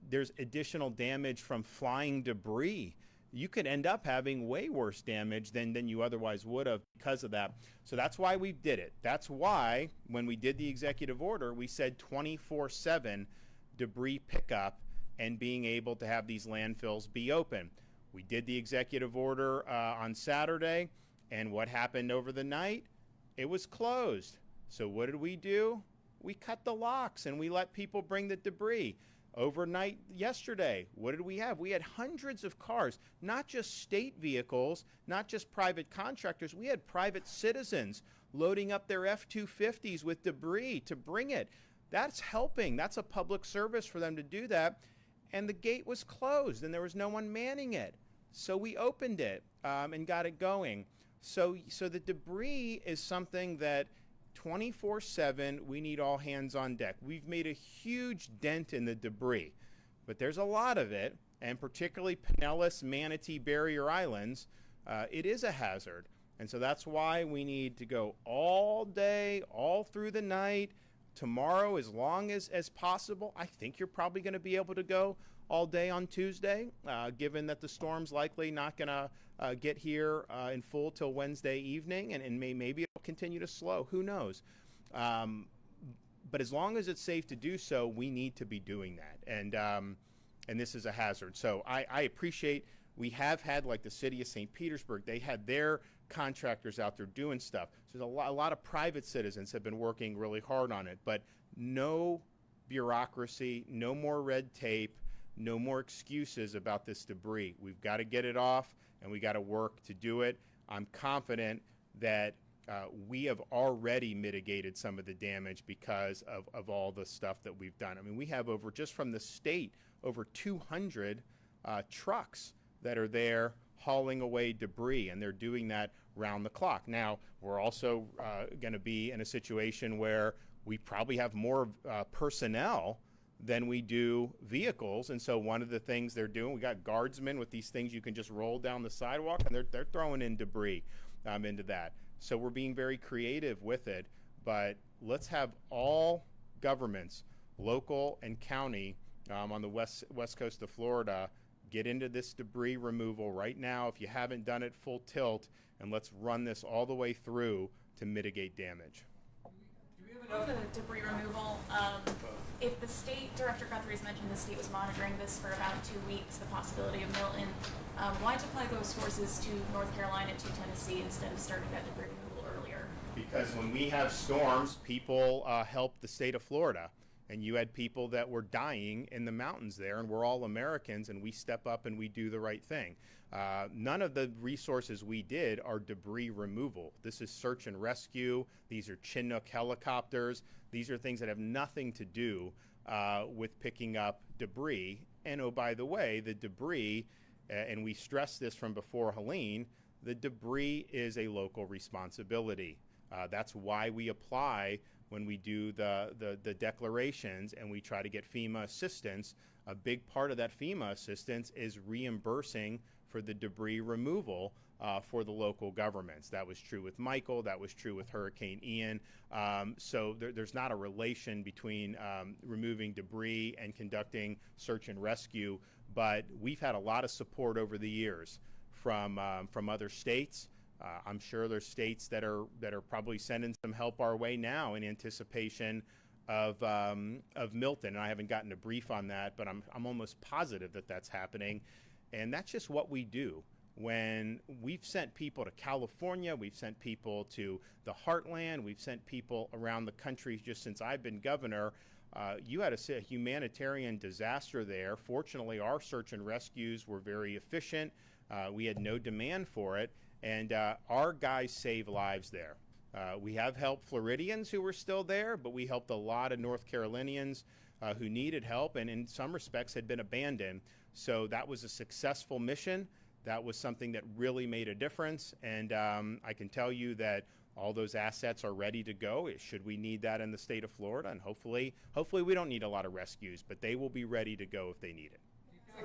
there's additional damage from flying debris, you could end up having way worse damage than you otherwise would have because of that. So that's why we did it. That's why when we did the executive order, we said 24/7 debris pickup and being able to have these landfills be open. We did the executive order on Saturday, and what happened over the night? It was closed. So what did we do? We cut the locks and we let people bring the debris. Overnight yesterday, what did we have? We had hundreds of cars, not just state vehicles, not just private contractors. We had private citizens loading up their F-250s with debris to bring it. That's helping. That's a public service for them to do that. And the gate was closed and there was no one manning it. So we opened it and got it going. So the debris is something that 24/7, we need all hands on deck. We've made a huge dent in the debris, but there's a lot of it, and particularly Pinellas, Manatee, Barrier Islands, it is a hazard. And so that's why we need to go all day, all through the night, tomorrow as long as possible. I think you're probably going to be able to go all day on Tuesday, given that the storm's likely not going to get here in full till Wednesday evening, and maybe it'll continue to slow. Who knows? But as long as it's safe to do so, we need to be doing that. And this is a hazard. So I appreciate, we have had, like the city of St. Petersburg, they had their contractors out there doing stuff. So a lot of private citizens have been working really hard on it, but no bureaucracy, no more red tape, no more excuses about this debris. We've got to get it off, and we got to work to do it. I'm confident that we have already mitigated some of the damage because of all the stuff that we've done. I mean, we have just from the state, over 200 trucks that are there hauling away debris, and they're doing that round the clock. Now, we're also going to be in a situation where we probably have more personnel than we do vehicles. And so one of the things they're doing, we got guardsmen with these things you can just roll down the sidewalk, and they're throwing in debris into that. So we're being very creative with it, but let's have all governments, local and county, on the west coast of Florida, get into this debris removal right now if you haven't done it full tilt, and let's run this all the way through to mitigate damage. On the debris removal, if the state, Director Guthrie's mentioned the state was monitoring this for about 2 weeks, the possibility of Milton, why apply those sources to North Carolina, to Tennessee, instead of starting that debris removal earlier? Because when we have storms, people help the state of Florida. And you had people that were dying in the mountains there, and we're all Americans, and we step up and we do the right thing. None of the resources we did are debris removal. This is search and rescue. These are Chinook helicopters. These are things that have nothing to do with picking up debris. And oh, by the way, the debris, and we stressed this from before Helene, the debris is a local responsibility. That's why we apply when we do the declarations and we try to get FEMA assistance. A big part of that FEMA assistance is reimbursing for the debris removal for the local governments. That was true with Michael. That was true with Hurricane Ian. So there's not a relation between removing debris and conducting search and rescue, but we've had a lot of support over the years from other states. I'm sure there's states that are probably sending some help our way now in anticipation of Milton. And I haven't gotten a brief on that, but I'm almost positive that that's happening. And that's just what we do. When we've sent people to California, we've sent people to the Heartland, we've sent people around the country just since I've been governor. You had a humanitarian disaster there. Fortunately, our search and rescues were very efficient. We had no demand for it. And our guys save lives there. We have helped Floridians who were still there, but we helped a lot of North Carolinians who needed help and in some respects had been abandoned. So that was a successful mission. That was something that really made a difference. And I can tell you that all those assets are ready to go should we need that in the state of Florida. And hopefully we don't need a lot of rescues, but they will be ready to go if they need it.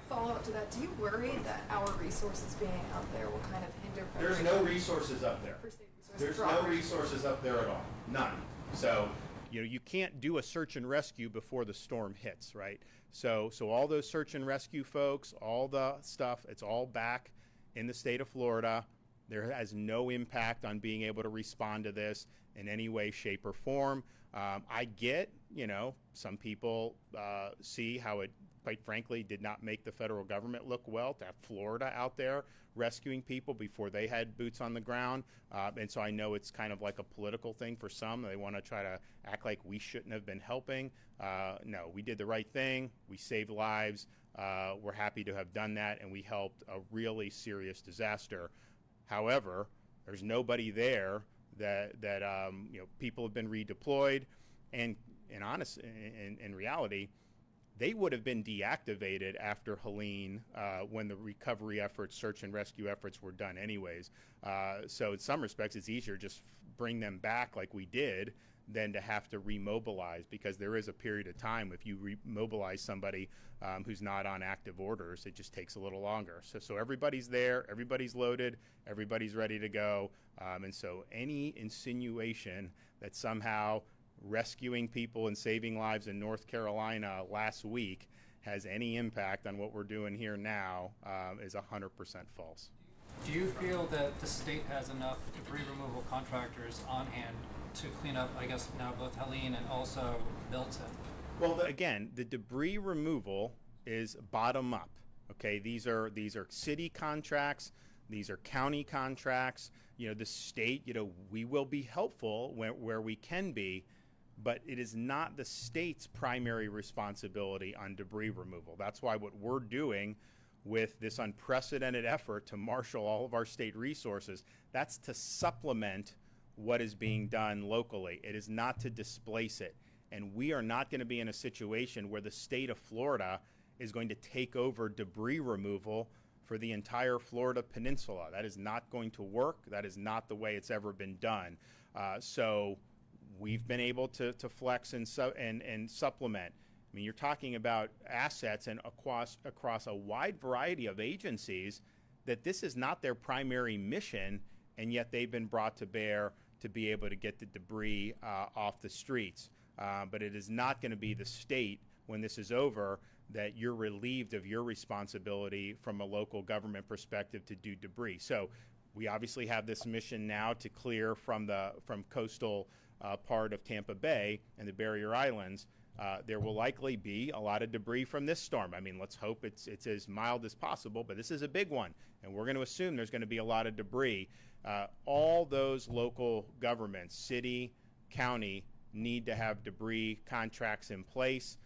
Follow up to that, do you worry that our resources being out there will kind of hinder There's no resources up there. for state resources? There's for no operations? resources up there at all. None. So, you can't do a search and rescue before the storm hits, right? So all those search and rescue folks, all the stuff, it's all back in the state of Florida. There has no impact on being able to respond to this in any way, shape, or form. I get, some people see how it, quite frankly, did not make the federal government look well to have Florida out there rescuing people before they had boots on the ground. And so I know it's kind of like a political thing for some. They want to try to act like we shouldn't have been helping. No, we did the right thing. We saved lives. We're happy to have done that, and we helped a really serious disaster. However, there's nobody there that people have been redeployed, and in reality, they would have been deactivated after Helene when the recovery efforts, search and rescue efforts were done anyways. So in some respects, it's easier just bring them back like we did than to have to remobilize, because there is a period of time if you remobilize somebody who's not on active orders, it just takes a little longer. So everybody's there, everybody's loaded, everybody's ready to go. And so any insinuation that somehow rescuing people and saving lives in North Carolina last week has any impact on what we're doing here now is 100% false. Do you feel that the state has enough debris removal contractors on hand to clean up, I guess, now both Helene and also Milton? Well, again, the debris removal is bottom up. Okay, these are city contracts. These are county contracts. The state, we will be helpful where we can be, but it is not the state's primary responsibility on debris removal. That's why what we're doing with this unprecedented effort to marshal all of our state resources, that's to supplement what is being done locally. It is not to displace it. And we are not going to be in a situation where the state of Florida is going to take over debris removal for the entire Florida peninsula. That is not going to work. That is not the way it's ever been done. So we've been able to flex and supplement. I mean, you're talking about assets and across a wide variety of agencies that this is not their primary mission, and yet they've been brought to bear to be able to get the debris off the streets. But it is not going to be the state, when this is over, that you're relieved of your responsibility from a local government perspective to do debris. So we obviously have this mission now to clear from coastal part of Tampa Bay and the Barrier Islands. There will likely be a lot of debris from this storm. I mean, let's hope it's as mild as possible, but this is a big one, and we're going to assume there's going to be a lot of debris. All those local governments, city, county, need to have debris contracts in place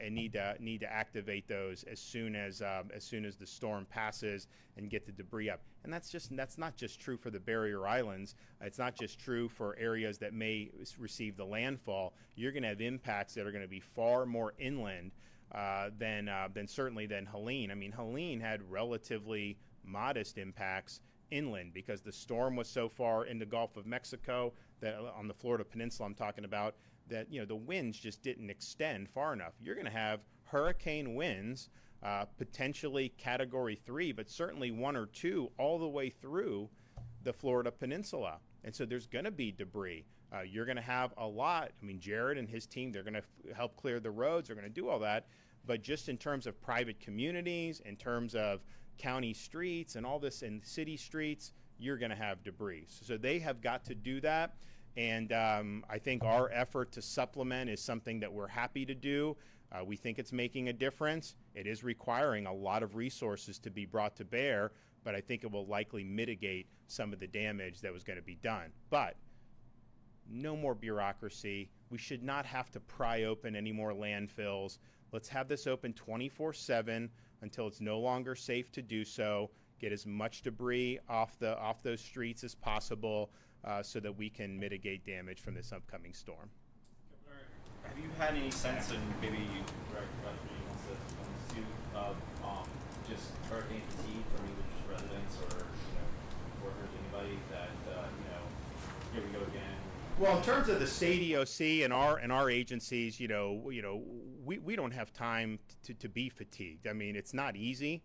and need to activate those as soon as the storm passes and get the debris up. And that's not just true for the Barrier Islands. It's not just true for areas that may receive the landfall. You're going to have impacts that are going to be far more inland than Helene. I mean, Helene had relatively modest impacts inland because the storm was so far in the Gulf of Mexico, that on the Florida Peninsula I'm talking about, that the winds just didn't extend far enough. You're going to have hurricane winds, potentially Category 3, but certainly 1 or 2 all the way through the Florida Peninsula. And so there's going to be debris. You're going to have a lot. I mean, Jared and his team, they're going to help clear the roads. They're going to do all that. But just in terms of private communities, in terms of county streets and all this, and city streets, you're going to have debris. So they have got to do that. And I think our effort to supplement is something that we're happy to do. We think it's making a difference. It is requiring a lot of resources to be brought to bear, but I think it will likely mitigate some of the damage that was going to be done. But no more bureaucracy. We should not have to pry open any more landfills. Let's have this open 24/7 until it's no longer safe to do so. get as much debris off those streets as possible, so that we can mitigate damage from this upcoming storm. Have you had any sense, and maybe you wants to speak of just hurricane fatigue from either just residents or workers, anybody that here we go again? Well, in terms of the state EOC and our agencies, we don't have time to be fatigued. I mean, it's not easy.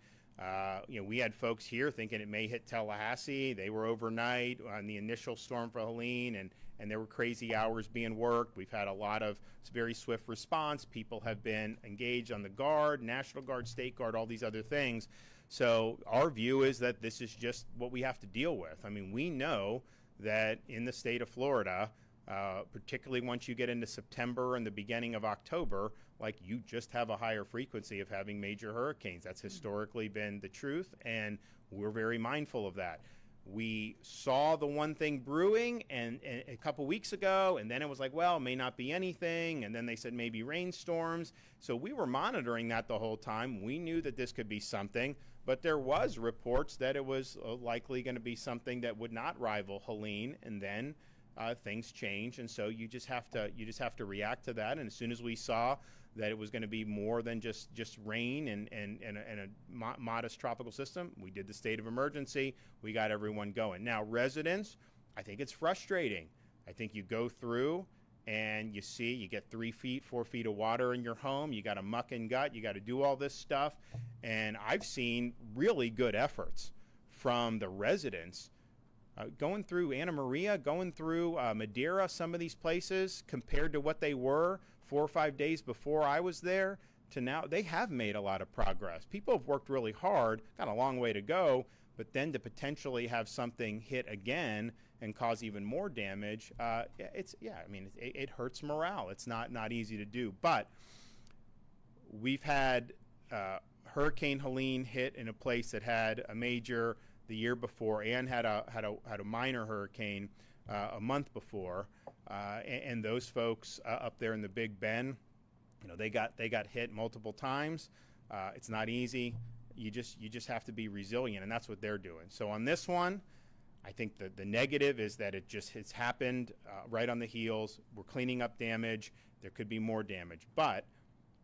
We had folks here thinking it may hit Tallahassee. They were overnight on the initial storm for Helene, and there were crazy hours being worked. We've had a lot of very swift response. People have been engaged on the Guard, National Guard, State Guard, all these other things. So our view is that this is just what we have to deal with. I mean, we know that in the state of Florida, particularly once you get into September and the beginning of October, like, you just have a higher frequency of having major hurricanes. That's historically been the truth, and we're very mindful of that. We saw the one thing brewing and a couple weeks ago, and then it was like, well, it may not be anything, and then they said maybe rainstorms. So we were monitoring that the whole time. We knew that this could be something, but there was reports that it was likely going to be something that would not rival Helene, and then things change, and so you just have to react to that. And as soon as we saw that it was going to be more than just rain and a modest tropical system, we did the state of emergency. We got everyone going. Now, residents, I think it's frustrating. I think you go through and you get 3 feet, 4 feet of water in your home. You got to muck and gut. You got to do all this stuff. And I've seen really good efforts from the residents going through Anna Maria, going through Madeira, some of these places, compared to what they were 4 or 5 days before I was there to now. They have made a lot of progress. People have worked really hard, got a long way to go, but then to potentially have something hit again and cause even more damage, it hurts morale. It's not easy to do. But we've had Hurricane Helene hit in a place that had a major the year before, and had a minor hurricane a month before, and those folks up there in the Big Bend, they got hit multiple times. It's not easy. You just have to be resilient, and that's what they're doing. So on this one, I think the negative is that it's happened right on the heels. We're cleaning up damage. There could be more damage, but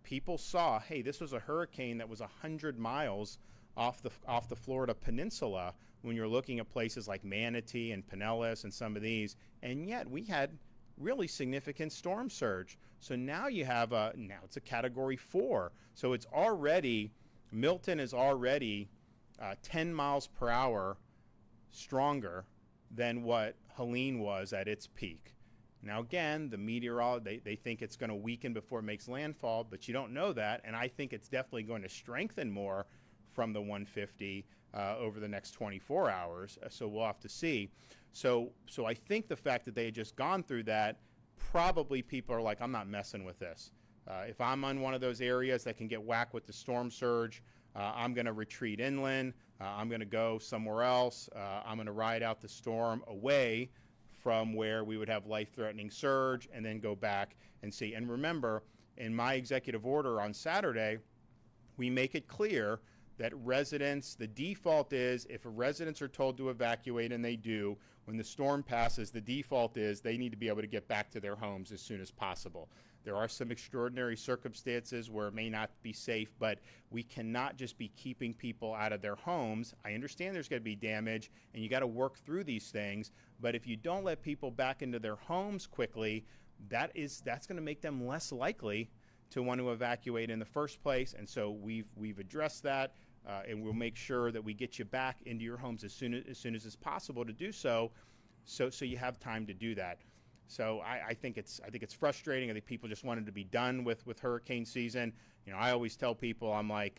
people saw, hey, this was a hurricane that was 100 miles off the Florida peninsula when you're looking at places like Manatee and Pinellas and some of these, and yet we had really significant storm surge. So now you have now it's a Category 4. So it's already, Milton is already 10 miles per hour stronger than what Helene was at its peak. Now again, the meteorologists, they think it's going to weaken before it makes landfall, but you don't know that, and I think it's definitely going to strengthen more from the 150 over the next 24 hours. So we'll have to see. So I think the fact that they had just gone through that, probably people are like, I'm not messing with this. If I'm on one of those areas that can get whacked with the storm surge, I'm going to retreat inland. I'm going to go somewhere else. I'm going to ride out the storm away from where we would have life-threatening surge, and then go back and see. And remember, in my executive order on Saturday, we make it clear that residents, the default is, if residents are told to evacuate, and they do, when the storm passes, the default is they need to be able to get back to their homes as soon as possible. There are some extraordinary circumstances where it may not be safe, but we cannot just be keeping people out of their homes. I understand there's going to be damage, and you got to work through these things, but if you don't let people back into their homes quickly, that's going to make them less likely to want to evacuate in the first place. And so we've addressed that. And we'll make sure that we get you back into your homes as soon as it's possible to do so you have time to do that. So I think it's frustrating. I think people just wanted to be done with hurricane season. I always tell people, I'm like,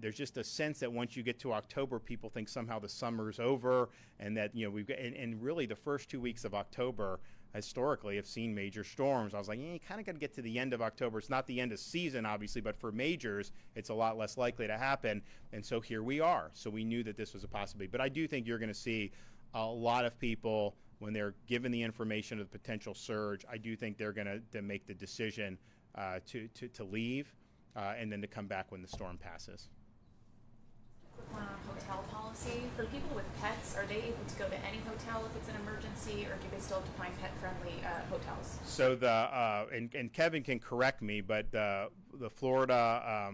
there's just a sense that once you get to October, people think somehow the summer's over, and that we've got, and really the first 2 weeks of October historically have seen major storms. I was like, you kind of got to get to the end of October. It's not the end of season, obviously, but for majors, it's a lot less likely to happen. And so here we are. So we knew that this was a possibility. But I do think you're going to see a lot of people, when they're given the information of the potential surge, I do think they're going to make the decision to leave and then to come back when the storm passes. One on hotel policy. For people with pets, are they able to go to any hotel if it's an emergency, or do they still have to find pet-friendly hotels? So and Kevin can correct me, but the Florida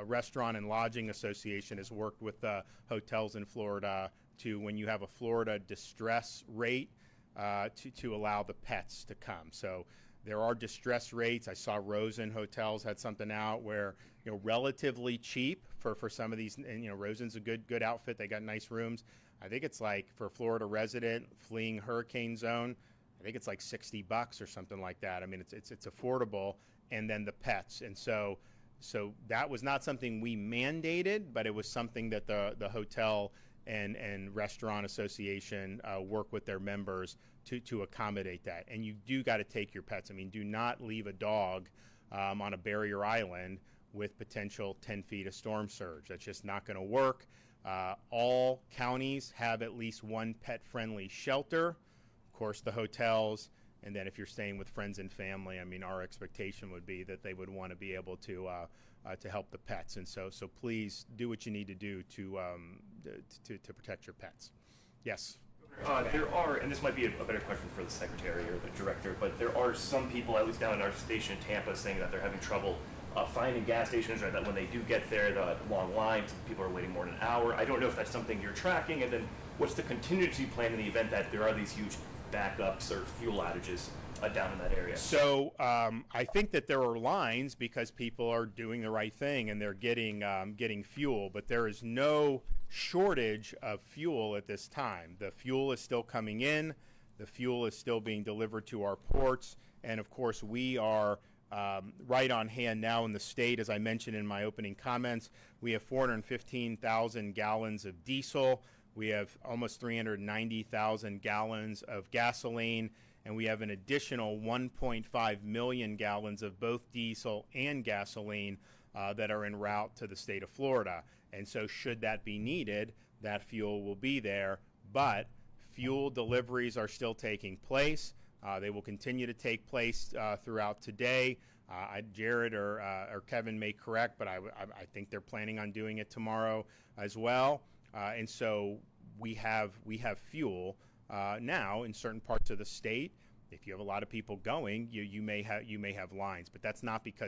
Restaurant and Lodging Association has worked with the hotels in Florida to, when you have a Florida distress rate, to allow the pets to come. So there are distress rates. I saw Rosen Hotels had something out where, relatively cheap for some of these, and Rosen's a good outfit. They got nice rooms. I think it's like, for a Florida resident fleeing hurricane zone, I think it's like $60 or something like that. I mean, it's affordable, and then the pets. And so that was not something we mandated, but it was something that the hotel and restaurant association work with their members to accommodate that. And you do got to take your pets. I mean, do not leave a dog on a barrier island with potential 10 feet of storm surge. That's just not going to work. All counties have at least one pet-friendly shelter. Of course, the hotels, and then if you're staying with friends and family, I mean, our expectation would be that they would want to be able to help the pets. And so please do what you need to do to protect your pets. Yes. There are, and this might be a better question for the secretary or the director, but there are some people, at least down in our station in Tampa, saying that they're having trouble finding gas stations, or that when they do get there, the long lines, people are waiting more than an hour. I don't know if that's something you're tracking, and then what's the contingency plan in the event that there are these huge backups or fuel outages down in that area? So I think that there are lines because people are doing the right thing and they're getting fuel, but there is no shortage of fuel at this time. The fuel is still coming in. The fuel is still being delivered to our ports. And of course, we are right on hand now in the state. As I mentioned in my opening comments, we have 415,000 gallons of diesel. We have almost 390,000 gallons of gasoline, and we have an additional 1.5 million gallons of both diesel and gasoline that are en route to the state of Florida. And so should that be needed, that fuel will be there. But fuel deliveries are still taking place. They will continue to take place throughout today. Jared or Kevin may correct, but I think they're planning on doing it tomorrow as well. And so we have fuel now in certain parts of the state. If you have a lot of people going, you may have lines, but that's not because